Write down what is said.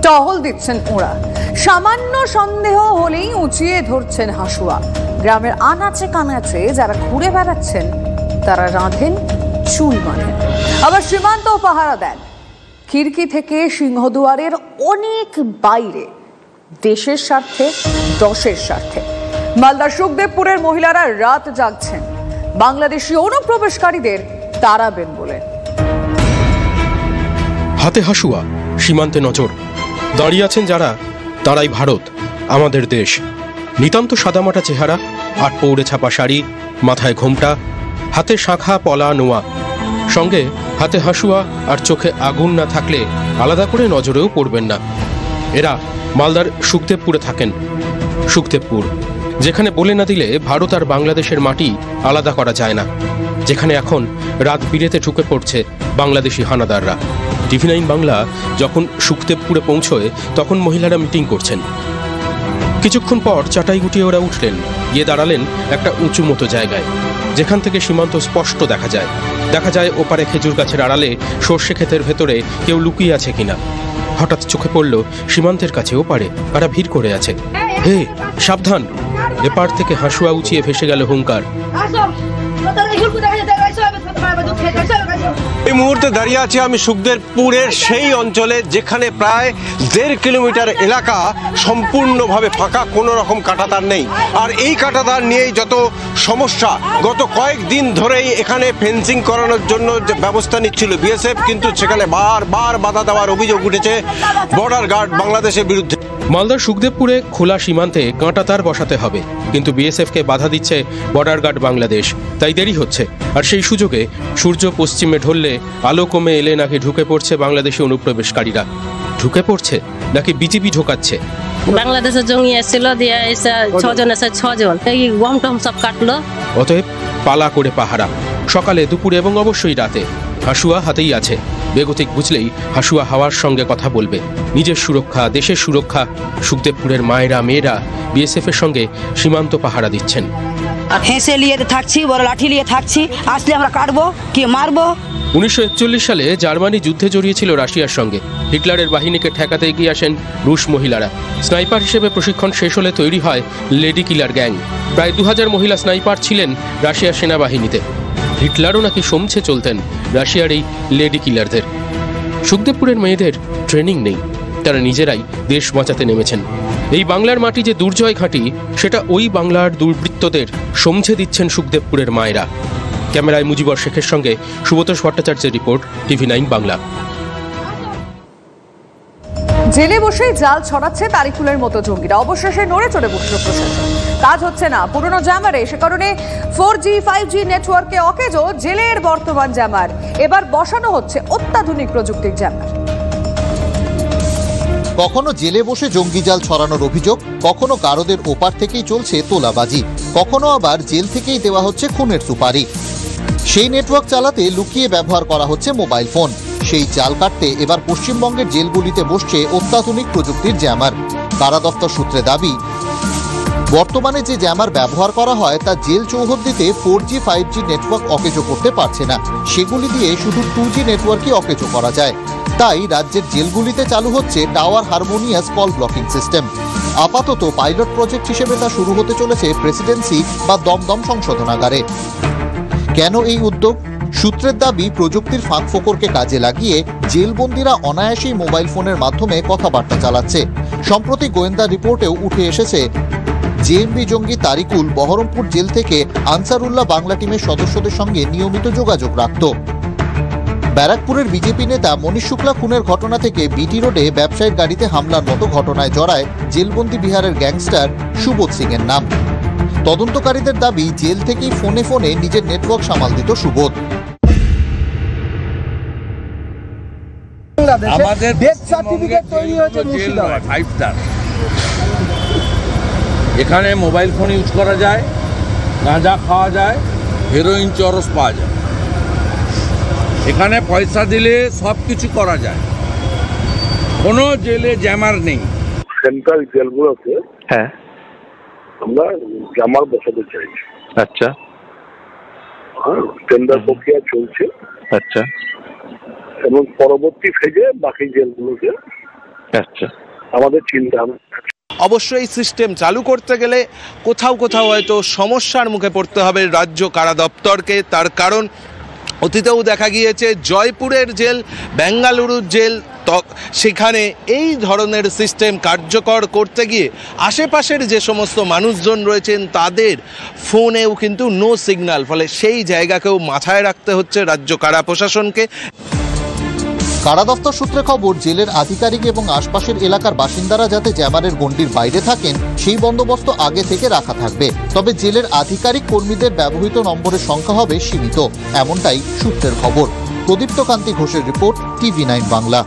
টহল দিচ্ছেন ওরা। সামান্য সন্দেহ হলেই উঁচিয়ে ধরছেন হাসুয়া। গ্রামের আনাচে কানাচে যারা ঘুরে বেড়াচ্ছেন তারা রাঁধেন, চুল বাঁধেন, আবার সীমান্ত পাহারা দেন। খিড়কি থেকে সিংহদুয়ারের অনেক বাইরে, দেশের স্বার্থে, দশের স্বার্থে। মালদার সুখদেবপুরের মহিলারা রাত জাগছেন বাংলাদেশি অনুপ্রবেশকারীদের তাড়াবেন বলে। হাতে হাসুয়া, সীমান্তে নজর, দাঁড়িয়ে আছেন যারা, তারাই ভারত, আমাদের দেশ। নিতান্ত সাদামাটা চেহারা, আট পৌড়ে ছাপা শাড়ি, মাথায় ঘোমটা, হাতে শাঁখা পলা নোয়া, সঙ্গে হাতে হাসুয়া আর চোখে আগুন না থাকলে আলাদা করে নজরেও পড়বেন না। এরা মালদার সুখদেবপুরে থাকেন। সুখদেবপুর, যেখানে বলে না দিলে ভারত আর বাংলাদেশের মাটি আলাদা করা যায় না, যেখানে এখন রাত বিরেতে ঢুকে পড়ছে বাংলাদেশি হানাদাররা। TV9 বাংলা যখন সুখদেবপুরে পৌঁছয় তখন মহিলারা মিটিং করছেন। কিছুক্ষণ পর চাটাই গুটিয়ে ওরা উঠলেন, গিয়ে দাঁড়ালেন একটা উঁচু মতো জায়গায়, যেখান থেকে সীমান্ত স্পষ্ট দেখা যায়। দেখা যায় ওপারে খেজুর গাছের আড়ালে সর্ষে ক্ষেতের ভেতরে কেউ লুকিয়ে আছে কিনা। হঠাৎ চোখে পড়ল সীমান্তের কাছে ওপারে তারা ভিড় করে আছে। হে সাবধান! এপার থেকে হাসুয়া উঁচিয়ে ভেসে গেল হুঙ্কার। এই মুহূর্তে দাঁড়িয়ে আছি আমি সুখদেবপুরের সেই অঞ্চলে, যেখানে প্রায় 1.5 কিলোমিটার এলাকা সম্পূর্ণভাবে ফাঁকা, কোনো রকম কাঁটাতার নেই। আর এই কাঁটাতার নিয়েই যত সমস্যা। গত কয়েকদিন ধরেই এখানে ফেন্সিং করানোর জন্য যে ব্যবস্থা নিচ্ছিল BSF, কিন্তু সেখানে বারবার বাধা দেওয়ার অভিযোগ উঠেছে বর্ডার গার্ড বাংলাদেশের বিরুদ্ধে। মালদার সুখদেবপুরে খোলা সীমান্তে কাঁটাতার বসাতে হবে, কিন্তু BSF-কে বাধা দিচ্ছে বর্ডার গার্ড বাংলাদেশ, তাই দেরি হচ্ছে। আর সেই সুযোগে সূর্য পশ্চিমে ঢললে আলো কমে এলে নাকি ঢুকে পড়ছে বাংলাদেশি অনুপ্রবেশকারীরা। ঢুকে পড়ছে নাকি বিজেপি ঢোকাচ্ছে? বাংলাদেশের জঙ্গি এসেছিল, দিয়ে এসে 6 জন এসে 6 জন এই গম টম সব কাটলো। অতএব পালা করে পাহারা, সকালে, দুপুরে এবং অবশ্যই রাতে। হাসুয়া হাতেই আছে, বেগতিক বুঝলেই হাসুয়া হাওয়ার সঙ্গে কথা বলবে। নিজের সুরক্ষা, দেশের সুরক্ষা। সুখদেবপুরের মায়েরা, মেয়েরা BSF-এর সঙ্গে সীমান্ত পাহারা দিচ্ছেন। হেসে নিয়ে থাকছি, বড় লাঠি নিয়ে থাকছি, আসলে আমরা কাটবো কি মারবো। 1941 সালে জার্মানি যুদ্ধে জড়িয়েছিল রাশিয়ার সঙ্গে। হিটলারের বাহিনীকে ঠেকাতে এগিয়ে আসেন রুশ মহিলারা। স্নাইপার হিসেবে প্রশিক্ষণ শেষ হলে তৈরি হয় লেডি কিলার গ্যাং। প্রায় 2000 মহিলা স্নাইপার ছিলেন রাশিয়ার সেনাবাহিনীতে। হিটলারও নাকি সমছে চলতেন রাশিয়ার এই লেডি কিলারদের। সুখদেবপুরের মেয়েদের ট্রেনিং নেই, তারা নিজেরাই দেশ বাঁচাতে নেমেছেন। এই বাংলার মাটি যে দুর্জয় ঘাঁটি, সেটা ওই বাংলার দুর্বৃত্তদের সমঝে দিচ্ছেন সুখদেবপুরের মায়েরা। ক্যামেরায় মুজিবর শেখের সঙ্গে সুব্রত ভট্টাচার্যের রিপোর্ট, TV9 বাংলা। জেলে বসেই জাল ছড়াচ্ছে তারিকুলের মতো জঙ্গিরা। অবশেষে নড়ে চড়ে বসল প্রশাসন। কাজ হচ্ছে না পুরনো জ্যামারে, সে কারণে 4G 5G নেটওয়ার্কে অকেজো জেলের বর্তমান জ্যামার। এবার বসানো হচ্ছে অত্যাধুনিক প্রযুক্তির জ্যামার। কখনো জেলে বসে জঙ্গি জাল ছড়ানোর অভিযোগ, কখনো গারদের ওপার থেকেই চলছে তোলাবাজি, কখনো আবার জেল থেকেই দেওয়া হচ্ছে খুনের সুপারি। সেই নেটওয়ার্ক চালাতে লুকিয়ে ব্যবহার করা হচ্ছে মোবাইল ফোন। সেই জাল কাটতে এবার পশ্চিমবঙ্গের জেলগুলিতে বসছে অত্যাধুনিক প্রযুক্তির জ্যামার। কারা দফতর সূত্রে দাবি, বর্তমানে যে জ্যামার ব্যবহার করা হয় তা জেল চৌহদ্দিতে 4G 5G নেটওয়ার্ক অকেজো করতে পারছে না, সেগুলি দিয়ে শুধু 2G নেটওয়ার্কই অকেজো করা যায়। তাই রাজ্যের জেলগুলিতে চালু হচ্ছে tower harmonious call blocking system. আপাতত পাইলট প্রজেক্ট হিসেবে তা শুরু হতে চলেছে প্রেসিডেন্সি বা দমদম সংশোধনাগারে। কেন এই উদ্যোগ? সূত্রের দাবি, প্রযুক্তির ফাঁক ফোকরকে কাজে লাগিয়ে জেলবন্দীরা অনায়াসেই মোবাইল ফোনের মাধ্যমে কথাবার্তা চালাচ্ছে। সম্প্রতি গোয়েন্দা রিপোর্টেও উঠে এসেছে JMB জঙ্গি তারিকুল বহরমপুর জেল থেকে আনসারুল্লাহ বাংলা টিমের সদস্যদের সঙ্গে নিয়মিত যোগাযোগ রাখত। ব্যারাকপুরের বিজেপি নেতা মনীষ শুক্লা খুনের ঘটনা থেকে BT রোডে ব্যবসায়ীর গাড়িতে হামলার মতো ঘটনায় জড়ায় জেলবন্দি বিহারের গ্যাংস্টার সুবোধ সিং এর নাম। তদন্তকারীদের দাবি, জেল থেকেই ফোনে ফোনে নিজের নেটওয়ার্ক সামাল দিত সুবোধ। আমাদের ডেথ সার্টিফিকেট তৈরি হয়েছে মুর্শিদাবাদ 5 স্টার। এখানে মোবাইল ফোন ইউজ করা যায়, গাঁজা খাওয়া যায়, হেরোইন চরস পাওয়া যায়। এখানে পয়সা দিলে সব কিছু করা যায়, কোনো জেলে জ্যামার নেই। সেন্ট্রাল জেলগুলোতে হ্যাঁ আমরা জ্যামার বসাতে চাইছি। আচ্ছা, টেন্ডার প্রক্রিয়া চলছে। আচ্ছা, এবং পরবর্তী ফেজে বাকি জেলগুলোকে আচ্ছা, আমাদের চিন্তা অবশ্যই সিস্টেম চালু করতে গেলে কোথাও কোথাও হয়তো সমস্যার মুখে পড়তে হবে রাজ্য কারা দপ্তরকে। তার কারণ অতীতেও দেখা গিয়েছে জয়পুরের জেল, বেঙ্গালুরুর জেল, সেখানে এই ধরনের সিস্টেম কার্যকর করতে গিয়ে আশেপাশের যে সমস্ত মানুষজন রয়েছেন তাদের ফোনেও কিন্তু নো সিগন্যাল, ফলে সেই জায়গাকেও মাথায় রাখতে হচ্ছে রাজ্য কারা প্রশাসনকে। কারা দফতর সূত্রে খবর, জেলের আধিকারিক এবং আশপাশের এলাকার বাসিন্দারা যাতে জ্যামারের গণ্ডির বাইরে থাকেন সেই বন্দোবস্ত আগে থেকে রাখা থাকবে। তবে জেলের আধিকারিক কর্মীদের ব্যবহৃত নম্বরের সংখ্যা হবে সীমিত, এমনটাই সূত্রের খবর। প্রদীপ্ত কান্তি ঘোষের রিপোর্ট, TV9 বাংলা।